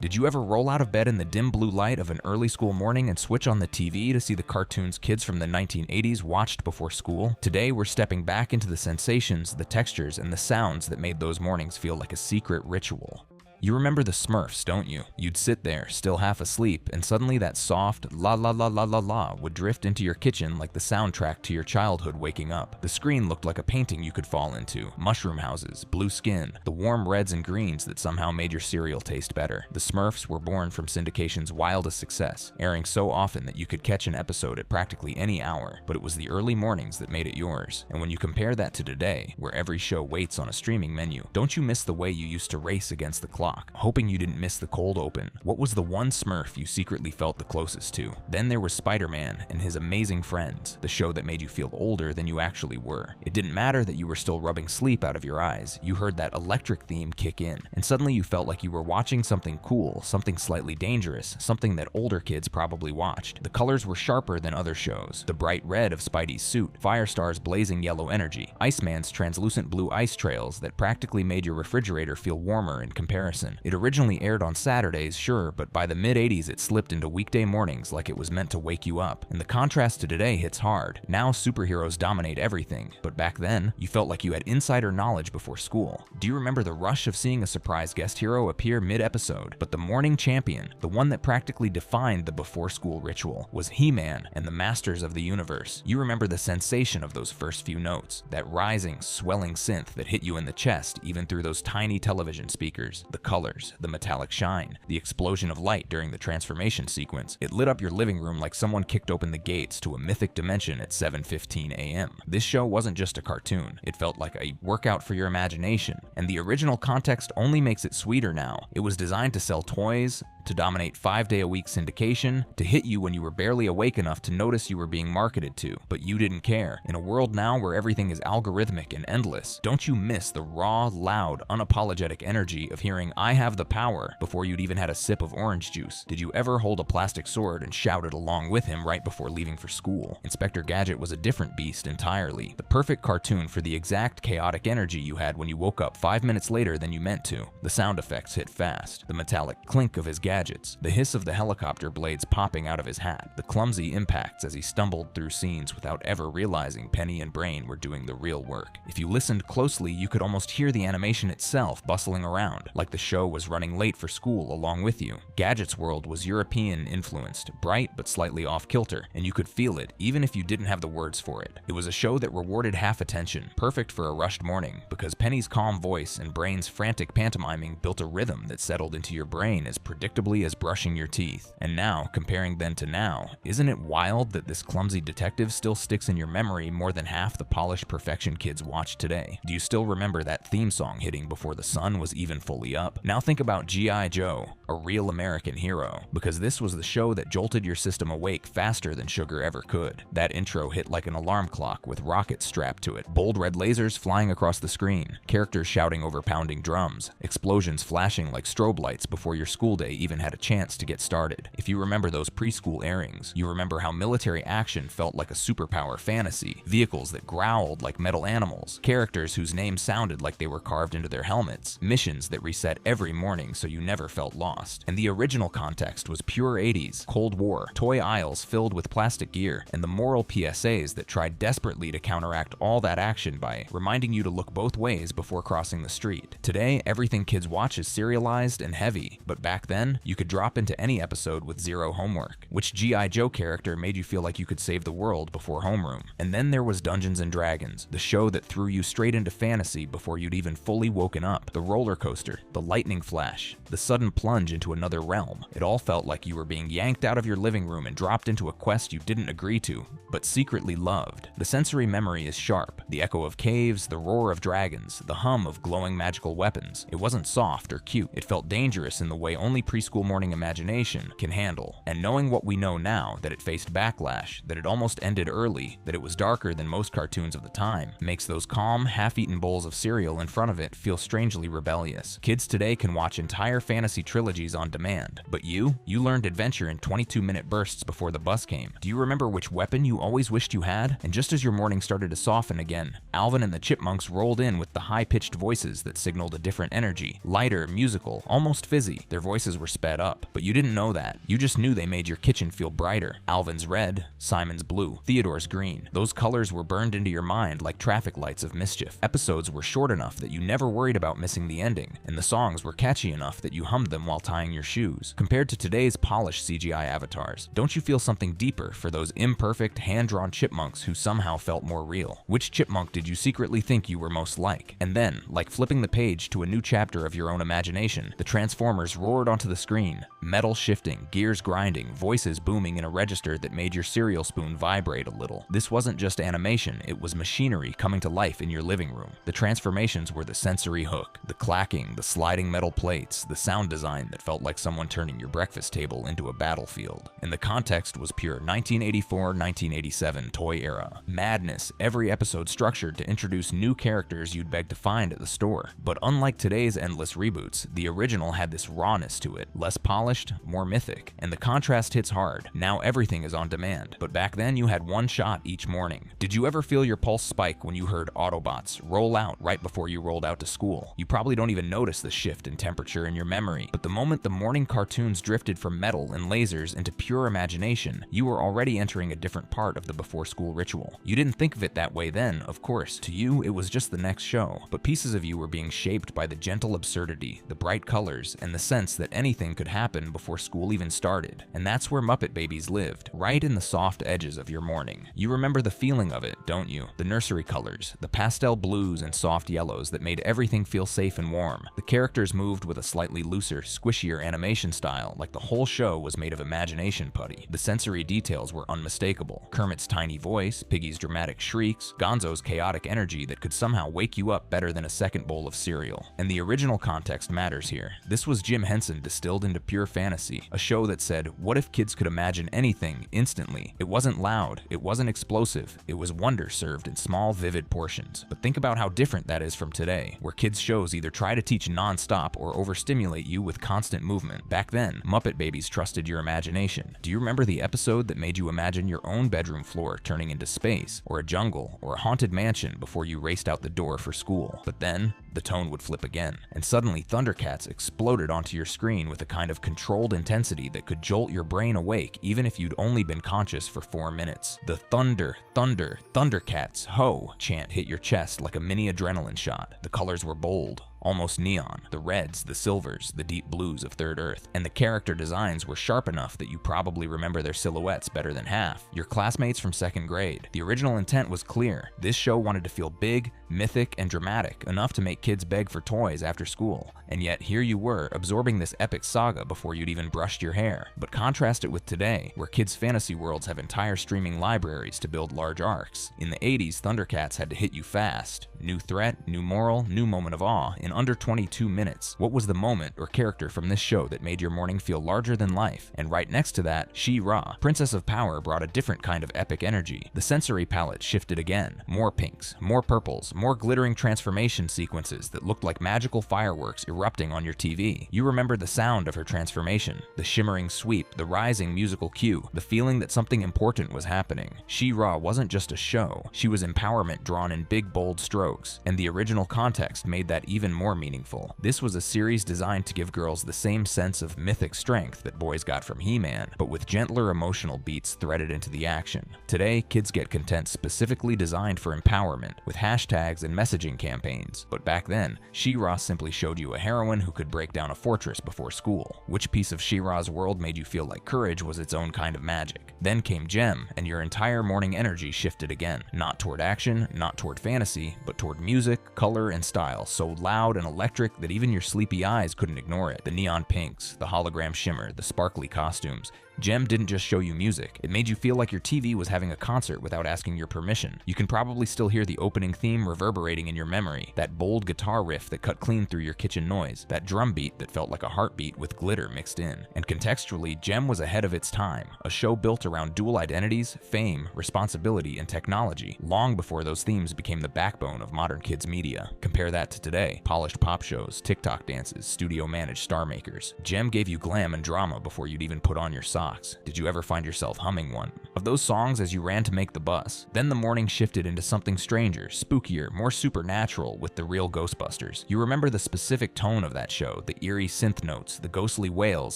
Did you ever roll out of bed in the dim blue light of an early school morning and switch on the TV to see the cartoons kids from the 1980s watched before school? Today, we're stepping back into the sensations, the textures, and the sounds that made those mornings feel like a secret ritual. You remember the Smurfs, don't you? You'd sit there, still half asleep, and suddenly that soft la la la la la la would drift into your kitchen like the soundtrack to your childhood waking up. The screen looked like a painting you could fall into. Mushroom houses, blue skin, the warm reds and greens that somehow made your cereal taste better. The Smurfs were born from syndication's wildest success, airing so often that you could catch an episode at practically any hour, but it was the early mornings that made it yours. And when you compare that to today, where every show waits on a streaming menu, don't you miss the way you used to race against the clock, hoping you didn't miss the cold open? What was the one Smurf you secretly felt the closest to? Then there was Spider-Man and his amazing friends, the show that made you feel older than you actually were. It didn't matter that you were still rubbing sleep out of your eyes. You heard that electric theme kick in, and suddenly you felt like you were watching something cool, something slightly dangerous, something that older kids probably watched. The colors were sharper than other shows. The bright red of Spidey's suit, Firestar's blazing yellow energy, Iceman's translucent blue ice trails that practically made your refrigerator feel warmer in comparison. It originally aired on Saturdays, sure, but by the mid-80s it slipped into weekday mornings like it was meant to wake you up. And the contrast to today hits hard. Now superheroes dominate everything, but back then, you felt like you had insider knowledge before school. Do you remember the rush of seeing a surprise guest hero appear mid-episode? But the morning champion, the one that practically defined the before-school ritual, was He-Man and the Masters of the Universe. You remember the sensation of those first few notes, that rising, swelling synth that hit you in the chest even through those tiny television speakers. The colors, the metallic shine, the explosion of light during the transformation sequence. It lit up your living room like someone kicked open the gates to a mythic dimension at 7:15 a.m. This show wasn't just a cartoon. It felt like a workout for your imagination, and the original context only makes it sweeter now. It was designed to sell toys, to dominate 5-day-a-week syndication, to hit you when you were barely awake enough to notice you were being marketed to, but you didn't care. In a world now where everything is algorithmic and endless, don't you miss the raw, loud, unapologetic energy of hearing "I have the power" before you'd even had a sip of orange juice? Did you ever hold a plastic sword and shout it along with him right before leaving for school? Inspector Gadget was a different beast entirely, the perfect cartoon for the exact chaotic energy you had when you woke up 5 minutes later than you meant to. The sound effects hit fast, the metallic clink of his gadgets, the hiss of the helicopter blades popping out of his hat, the clumsy impacts as he stumbled through scenes without ever realizing Penny and Brain were doing the real work. If you listened closely, you could almost hear the animation itself bustling around, like the show was running late for school along with you. Gadget's world was European-influenced, bright but slightly off-kilter, and you could feel it even if you didn't have the words for it. It was a show that rewarded half attention, perfect for a rushed morning, because Penny's calm voice and Brain's frantic pantomiming built a rhythm that settled into your brain as predictably as brushing your teeth. And now, comparing then to now, isn't it wild that this clumsy detective still sticks in your memory more than half the polished perfection kids watch today? Do you still remember that theme song hitting before the sun was even fully up? Now think about G.I. Joe, a real American hero, because this was the show that jolted your system awake faster than sugar ever could. That intro hit like an alarm clock with rockets strapped to it, bold red lasers flying across the screen, characters shouting over pounding drums, explosions flashing like strobe lights before your school day even had a chance to get started. If you remember those preschool airings, you remember how military action felt like a superpower fantasy, vehicles that growled like metal animals, characters whose names sounded like they were carved into their helmets, missions that reset every morning so you never felt lost. And the original context was pure 80s, Cold War, toy aisles filled with plastic gear, and the moral PSAs that tried desperately to counteract all that action by reminding you to look both ways before crossing the street. Today, everything kids watch is serialized and heavy, but back then, you could drop into any episode with zero homework. Which G.I. Joe character made you feel like you could save the world before homeroom? And then there was Dungeons and Dragons, the show that threw you straight into fantasy before you'd even fully woken up. The roller coaster, the lightning flash, the sudden plunge into another realm. It all felt like you were being yanked out of your living room and dropped into a quest you didn't agree to, but secretly loved. The sensory memory is sharp, the echo of caves, the roar of dragons, the hum of glowing magical weapons. It wasn't soft or cute. It felt dangerous in the way only preschool morning imagination can handle. And knowing what we know now, that it faced backlash, that it almost ended early, that it was darker than most cartoons of the time, makes those calm, half-eaten bowls of cereal in front of it feel strangely rebellious. Kids today can watch entire fantasy trilogies strategies on demand. But you learned adventure in 22-minute bursts before the bus came. Do you remember which weapon you always wished you had? And just as your morning started to soften again, Alvin and the Chipmunks rolled in with the high-pitched voices that signaled a different energy. Lighter, musical, almost fizzy. Their voices were sped up. But you didn't know that. You just knew they made your kitchen feel brighter. Alvin's red, Simon's blue, Theodore's green. Those colors were burned into your mind like traffic lights of mischief. Episodes were short enough that you never worried about missing the ending, and the songs were catchy enough that you hummed them while tying your shoes. Compared to today's polished CGI avatars, don't you feel something deeper for those imperfect, hand-drawn chipmunks who somehow felt more real? Which chipmunk did you secretly think you were most like? And then, like flipping the page to a new chapter of your own imagination, the Transformers roared onto the screen, metal shifting, gears grinding, voices booming in a register that made your cereal spoon vibrate a little. This wasn't just animation, it was machinery coming to life in your living room. The transformations were the sensory hook, the clacking, the sliding metal plates, the sound design that felt like someone turning your breakfast table into a battlefield. And the context was pure 1984-1987 toy era. Madness, every episode structured to introduce new characters you'd beg to find at the store. But unlike today's endless reboots, the original had this rawness to it, less polished, more mythic. And the contrast hits hard. Now everything is on demand, but back then you had one shot each morning. Did you ever feel your pulse spike when you heard Autobots roll out right before you rolled out to school? You probably don't even notice the shift in temperature in your memory, but the moment the morning cartoons drifted from metal and lasers into pure imagination, you were already entering a different part of the before-school ritual. You didn't think of it that way then, of course. To you, it was just the next show, but pieces of you were being shaped by the gentle absurdity, the bright colors, and the sense that anything could happen before school even started. And that's where Muppet Babies lived, right in the soft edges of your morning. You remember the feeling of it, don't you? The nursery colors, the pastel blues and soft yellows that made everything feel safe and warm. The characters moved with a slightly looser, squishier animation style, like the whole show was made of imagination putty. The sensory details were unmistakable. Kermit's tiny voice, Piggy's dramatic shrieks, Gonzo's chaotic energy that could somehow wake you up better than a second bowl of cereal. And the original context matters here. This was Jim Henson distilled into pure fantasy, a show that said, what if kids could imagine anything instantly? It wasn't loud, it wasn't explosive, it was wonder served in small, vivid portions. But think about how different that is from today, where kids' shows either try to teach non-stop or overstimulate you with constant movement. Back then, Muppet Babies trusted your imagination. Do you remember the episode that made you imagine your own bedroom floor turning into space, or a jungle, or a haunted mansion before you raced out the door for school? But then, the tone would flip again, and suddenly Thundercats exploded onto your screen with a kind of controlled intensity that could jolt your brain awake even if you'd only been conscious for 4 minutes. The Thundercats, ho chant hit your chest like a mini adrenaline shot. The colors were bold, almost neon, the reds, the silvers, the deep blues of Third Earth, and the character designs were sharp enough that you probably remember their silhouettes better than half. Your classmates from 2nd grade. The original intent was clear. This show wanted to feel big, mythic, and dramatic, enough to make kids beg for toys after school. And yet here you were, absorbing this epic saga before you'd even brushed your hair. But contrast it with today, where kids' fantasy worlds have entire streaming libraries to build large arcs. In the 80s, Thundercats had to hit you fast. New threat, new moral, new moment of awe, in under 22 minutes. What was the moment or character from this show that made your morning feel larger than life? And right next to that, She-Ra, Princess of Power, brought a different kind of epic energy. The sensory palette shifted again. More pinks, more purples, more glittering transformation sequences that looked like magical fireworks erupting on your TV. You remember the sound of her transformation, the shimmering sweep, the rising musical cue, the feeling that something important was happening. She-Ra wasn't just a show, she was empowerment drawn in big, bold strokes, and the original context made that even more meaningful. This was a series designed to give girls the same sense of mythic strength that boys got from He-Man, but with gentler emotional beats threaded into the action. Today, kids get content specifically designed for empowerment, with hashtags and messaging campaigns. But back then, She-Ra simply showed you a heroine who could break down a fortress before school. Which piece of She-Ra's world made you feel like courage was its own kind of magic? Then came Gem, and your entire morning energy shifted again. Not toward action, not toward fantasy, but toward music, color, and style so loud and electric that even your sleepy eyes couldn't ignore it. The neon pinks, the hologram shimmer, the sparkly costumes. Gem didn't just show you music, it made you feel like your TV was having a concert without asking your permission. You can probably still hear the opening theme reverberating in your memory, that bold guitar riff that cut clean through your kitchen noise, that drum beat that felt like a heartbeat with glitter mixed in. And contextually, Gem was ahead of its time, a show built around dual identities, fame, responsibility, and technology, long before those themes became the backbone of modern kids media. Compare that to today: polished pop shows, TikTok dances, studio-managed star makers. Gem gave you glam and drama before you'd even put on your socks. Did you ever find yourself humming one of those songs as you ran to make the bus? Then the morning shifted into something stranger, spookier, more supernatural with the Real Ghostbusters. You remember the specific tone of that show, the eerie synth notes, the ghostly wails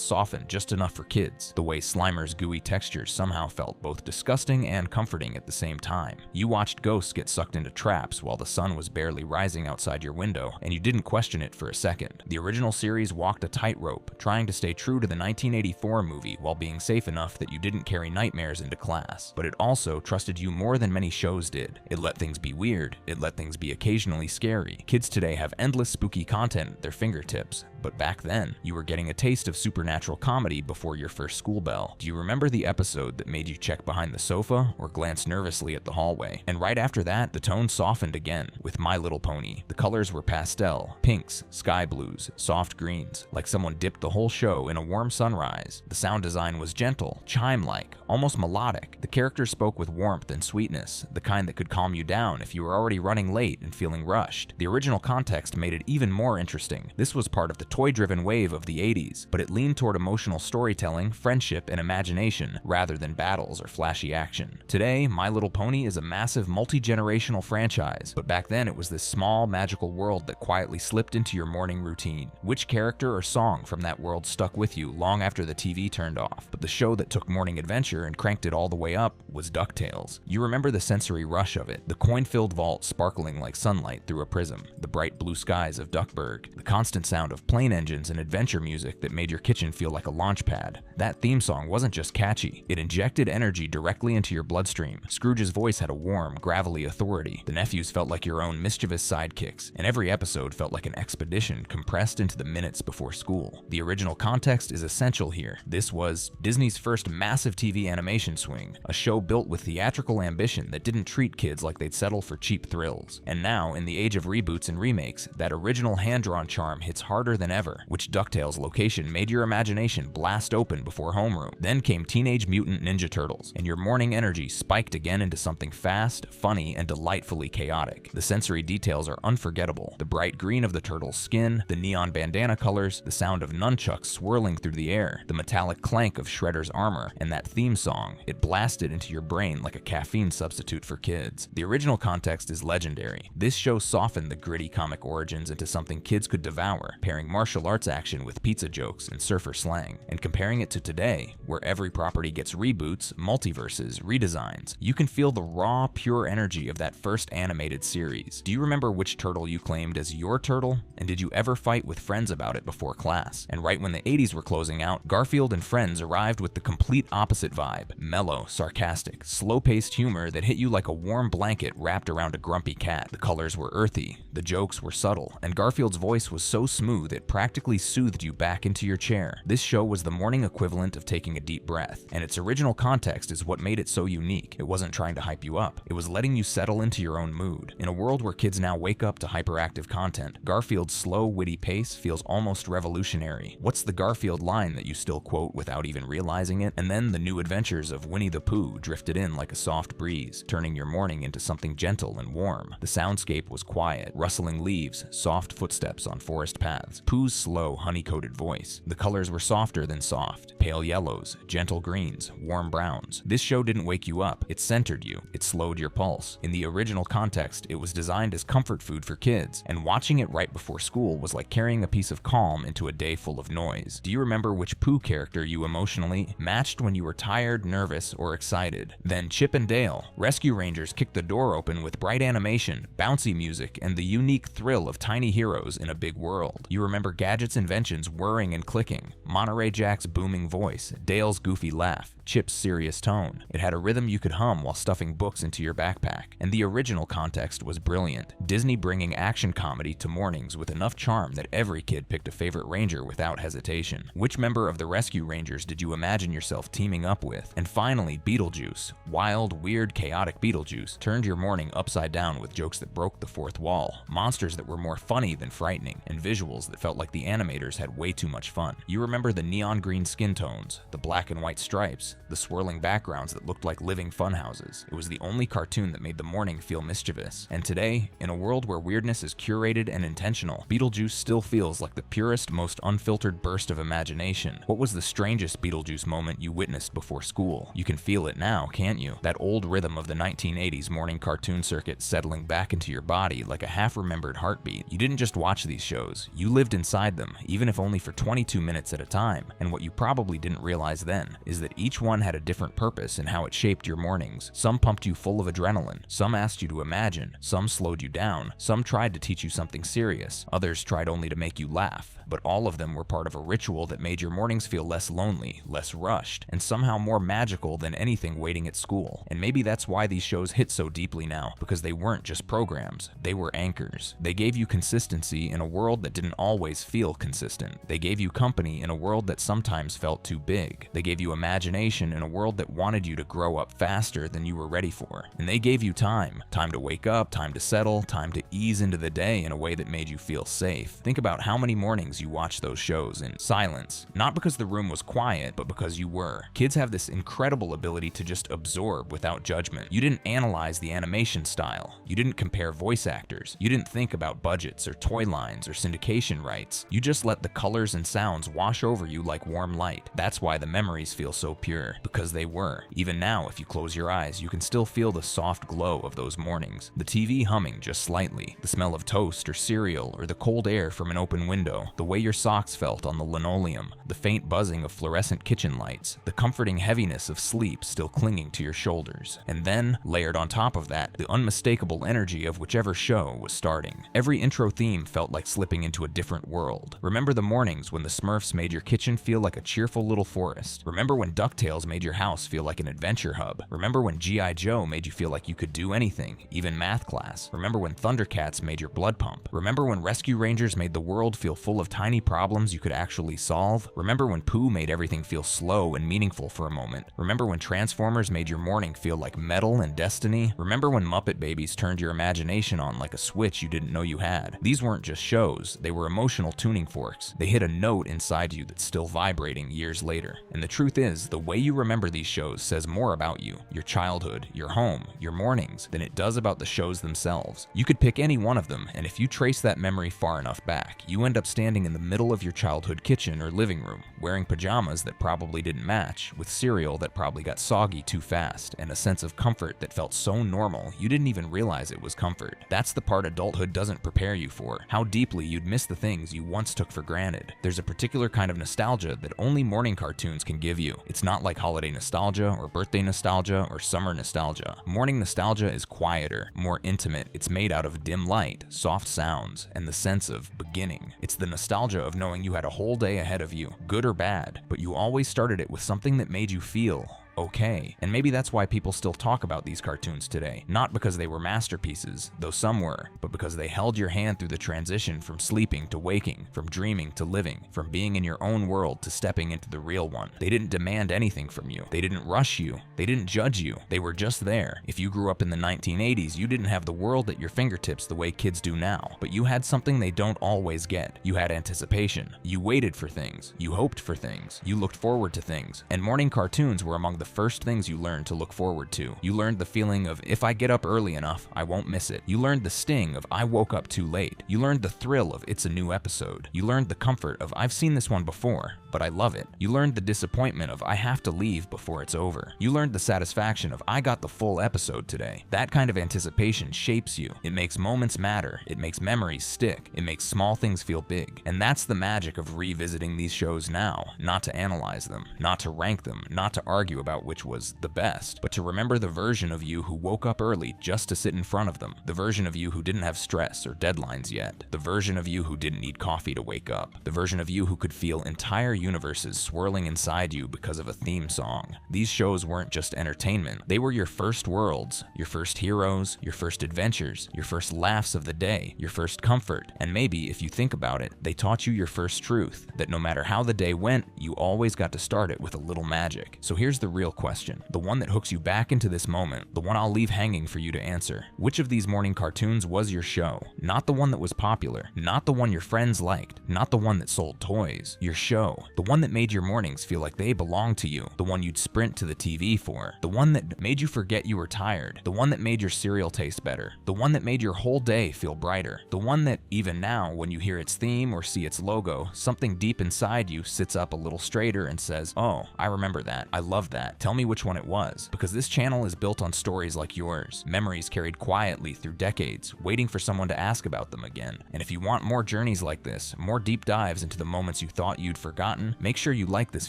softened just enough for kids, the way Slimer's gooey textures somehow felt both disgusting and comforting at the same time. You watched ghosts get sucked into traps while the sun was barely rising outside your window, and you didn't question it for a second. The original series walked a tightrope, trying to stay true to the 1984 movie while being safe enough that you didn't carry nightmares into class. But it also trusted you more than many shows did. It let things be weird, it let things be occasionally scary. Kids today have endless spooky content at their fingertips, but back then, you were getting a taste of supernatural comedy before your first school bell. Do you remember the episode that made you check behind the sofa or glance nervously at the hallway? And right after that, the tone softened again with My Little Pony. The colors were pastel, pinks, sky blues, soft greens, like someone dipped the whole show in a warm sunrise. The sound design was gentle, chime-like, almost melodic. The characters spoke with warmth and sweetness, the kind that could calm you down if you were already running late and feeling rushed. The original context made it even more interesting. This was part of the toy-driven wave of the 80s, but it leaned toward emotional storytelling, friendship, and imagination rather than battles or flashy action. Today, My Little Pony is a massive multi-generational franchise, but back then it was this small, magical world that quietly slipped into your morning routine. Which character or song from that world stuck with you long after the TV turned off? But the show that took morning adventure and cranked it all the way up was DuckTales. You remember the sensory rush of it, the coin-filled vault sparkling like sunlight through a prism, the bright blue skies of Duckburg, the constant sound of plane engines and adventure music that made your kitchen feel like a launch pad. That theme song wasn't just catchy, it injected energy directly into your bloodstream. Scrooge's voice had a warm, gravelly authority. The nephews felt like your own mischievous sidekicks, and every episode felt like an expedition compressed into the minutes before school. The original context is essential here. This was Disney's first massive TV animation swing, a show built with theatrical ambition that didn't treat kids like they'd settle for cheap thrills. And now, in the age of reboots and remakes, that original hand-drawn charm hits harder than ever. Which DuckTales location made your imagination blast open before homeroom? Then came Teenage Mutant Ninja Turtles, and your morning energy spiked again into something fast, funny, and delightfully chaotic. The sensory details are unforgettable. The bright green of the turtle's skin, the neon bandana colors, the sound of nunchucks swirling through the air, the metallic clank of Shredder's armor, and that theme song. It blasted into your brain like a caffeine substitute for kids. The original context is legendary. This show softened the gritty comic origins into something kids could devour, pairing martial arts action with pizza jokes and surfer slang. And comparing it to today, where every property gets reboots, multiverses, redesigns, you can feel the raw, pure energy of that first animated series. Do you remember which turtle you claimed as your turtle? And did you ever fight with friends about it before class? And right when the 80s were closing out, Garfield and Friends arrived with the complete opposite vibe. Mellow, sarcastic, slow-paced humor that hit you like a warm blanket wrapped around a grumpy cat. The colors were earthy, the jokes were subtle, and Garfield's voice was so smooth it practically soothed you back into your chair. This show was the morning equivalent of taking a deep breath, and its original context is what made it so unique. It wasn't trying to hype you up, it was letting you settle into your own mood. In a world where kids now wake up to hyperactive content, Garfield's slow, witty pace feels almost revolutionary. What's the Garfield line that you still quote without even realizing it? And then the new adventures of Winnie the Pooh drifted in like a soft breeze, turning your morning into something gentle and warm. The soundscape was quiet, rustling leaves, soft footsteps on forest paths, Pooh's slow, honey-coated voice. The colors were softer than soft, pale yellows, gentle greens, warm browns. This show didn't wake you up, it centered you, it slowed your pulse. In the original context, it was designed as comfort food for kids, and watching it right before school was like carrying a piece of calm into a day full of noise. Do you remember which Pooh character you emotionally matched when you were tired, nervous, or excited? Then Chip and Dale. Rescue Rangers kicked the door open with bright animation, bouncy music, and the unique thrill of tiny heroes in a big world. You remember remember Gadget's inventions whirring and clicking, Monterey Jack's booming voice, Dale's goofy laugh, Chip's serious tone. It had a rhythm you could hum while stuffing books into your backpack. And the original context was brilliant. Disney bringing action comedy to mornings with enough charm that every kid picked a favorite ranger without hesitation. Which member of the Rescue Rangers did you imagine yourself teaming up with? And finally, Beetlejuice. Wild, weird, chaotic Beetlejuice turned your morning upside down with jokes that broke the fourth wall, monsters that were more funny than frightening, and visuals that felt like the animators had way too much fun. You remember the neon green skin tones, the black and white stripes, the swirling backgrounds that looked like living funhouses. It was the only cartoon that made the morning feel mischievous. And today, in a world where weirdness is curated and intentional, Beetlejuice still feels like the purest, most unfiltered burst of imagination. What was the strangest Beetlejuice moment you witnessed before school? You can feel it now, can't you? That old rhythm of the 1980s morning cartoon circuit settling back into your body like a half-remembered heartbeat. You didn't just watch these shows, you lived inside them, even if only for 22 minutes at a time. And what you probably didn't realize then is that each one had a different purpose in how it shaped your mornings. Some pumped you full of adrenaline, some asked you to imagine, some slowed you down, some tried to teach you something serious, others tried only to make you laugh. But all of them were part of a ritual that made your mornings feel less lonely, less rushed, and somehow more magical than anything waiting at school. And maybe that's why these shows hit so deeply now, because they weren't just programs, they were anchors. They gave you consistency in a world that didn't always feel consistent. They gave you company in a world that sometimes felt too big. They gave you imagination in a world that wanted you to grow up faster than you were ready for. And they gave you time to wake up, time to settle, time to ease into the day in a way that made you feel safe. Think about how many mornings you watched those shows in silence, not because the room was quiet, but because you were. Kids have this incredible ability to just absorb without judgment. You didn't analyze the animation style. You didn't compare voice actors. You didn't think about budgets or toy lines or syndication rights. You just let the colors and sounds wash over you like warm light. That's why the memories feel so pure, because they were. Even now, if you close your eyes, you can still feel the soft glow of those mornings. The TV humming just slightly, the smell of toast or cereal, or the cold air from an open window, the way your socks felt on the linoleum, the faint buzzing of fluorescent kitchen lights, the comforting heaviness of sleep still clinging to your shoulders. And then, layered on top of that, the unmistakable energy of whichever show was starting. Every intro theme felt like slipping into a different world. Remember the mornings when the Smurfs made your kitchen feel like a cheerful little forest? Remember when DuckTales made your house feel like an adventure hub? Remember when G.I. Joe made you feel like you could do anything, even math class? Remember when Thundercats made your blood pump? Remember when Rescue Rangers made the world feel full of tiny problems you could actually solve? Remember when Pooh made everything feel slow and meaningful for a moment? Remember when Transformers made your morning feel like metal and destiny? Remember when Muppet Babies turned your imagination on like a switch you didn't know you had? These weren't just shows, they were emotional tuning forks. They hit a note inside you that's still vibrating years later. And the truth is, the way you remember these shows says more about you, your childhood, your home, your mornings, than it does about the shows themselves. You could pick any one of them, and if you trace that memory far enough back, you end up standing in the middle of your childhood kitchen or living room, wearing pajamas that probably didn't match, with cereal that probably got soggy too fast, and a sense of comfort that felt so normal you didn't even realize it was comfort. That's the part adulthood doesn't prepare you for, how deeply you'd miss the things you once took for granted. There's a particular kind of nostalgia that only morning cartoons can give you. It's not like holiday nostalgia or birthday nostalgia or summer nostalgia. Morning nostalgia is quieter, more intimate. It's made out of dim light, soft sounds, and the sense of beginning. It's the nostalgia of knowing you had a whole day ahead of you, good or bad, but you always started it with something that made you feel okay. And maybe that's why people still talk about these cartoons today. Not because they were masterpieces, though some were, but because they held your hand through the transition from sleeping to waking, from dreaming to living, from being in your own world to stepping into the real one. They didn't demand anything from you. They didn't rush you. They didn't judge you. They were just there. If you grew up in the 1980s, you didn't have the world at your fingertips the way kids do now, but you had something they don't always get. You had anticipation. You waited for things. You hoped for things. You looked forward to things. And morning cartoons were among the first things you learned to look forward to. You learned the feeling of, if I get up early enough, I won't miss it. You learned the sting of, I woke up too late. You learned the thrill of, it's a new episode. You learned the comfort of, I've seen this one before. but I love it. You learned the disappointment of I have to leave before it's over. You learned the satisfaction of I got the full episode today. That kind of anticipation shapes you. It makes moments matter. It makes memories stick. It makes small things feel big. And that's the magic of revisiting these shows now. Not to analyze them, not to rank them, not to argue about which was the best, but to remember the version of you who woke up early just to sit in front of them. The version of you who didn't have stress or deadlines yet. The version of you who didn't need coffee to wake up. The version of you who could feel entire universes swirling inside you because of a theme song. These shows weren't just entertainment. They were your first worlds, your first heroes, your first adventures, your first laughs of the day, your first comfort, and maybe, if you think about it, they taught you your first truth, that no matter how the day went, you always got to start it with a little magic. So here's the real question, the one that hooks you back into this moment, the one I'll leave hanging for you to answer. Which of these morning cartoons was your show? Not the one that was popular, not the one your friends liked, not the one that sold toys. Your show, the one that made your mornings feel like they belonged to you, the one you'd sprint to the TV for, the one that made you forget you were tired, the one that made your cereal taste better, the one that made your whole day feel brighter, the one that, even now, when you hear its theme or see its logo, something deep inside you sits up a little straighter and says, oh, I remember that, I love that, tell me which one it was. Because this channel is built on stories like yours, memories carried quietly through decades, waiting for someone to ask about them again. And if you want more journeys like this, more deep dives into the moments you thought you'd forgotten, make sure you like this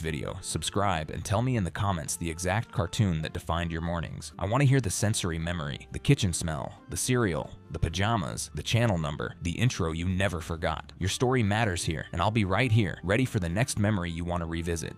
video, subscribe, and tell me in the comments the exact cartoon that defined your mornings. I want to hear the sensory memory, the kitchen smell, the cereal, the pajamas, the channel number, the intro you never forgot. Your story matters here, and I'll be right here, ready for the next memory you want to revisit.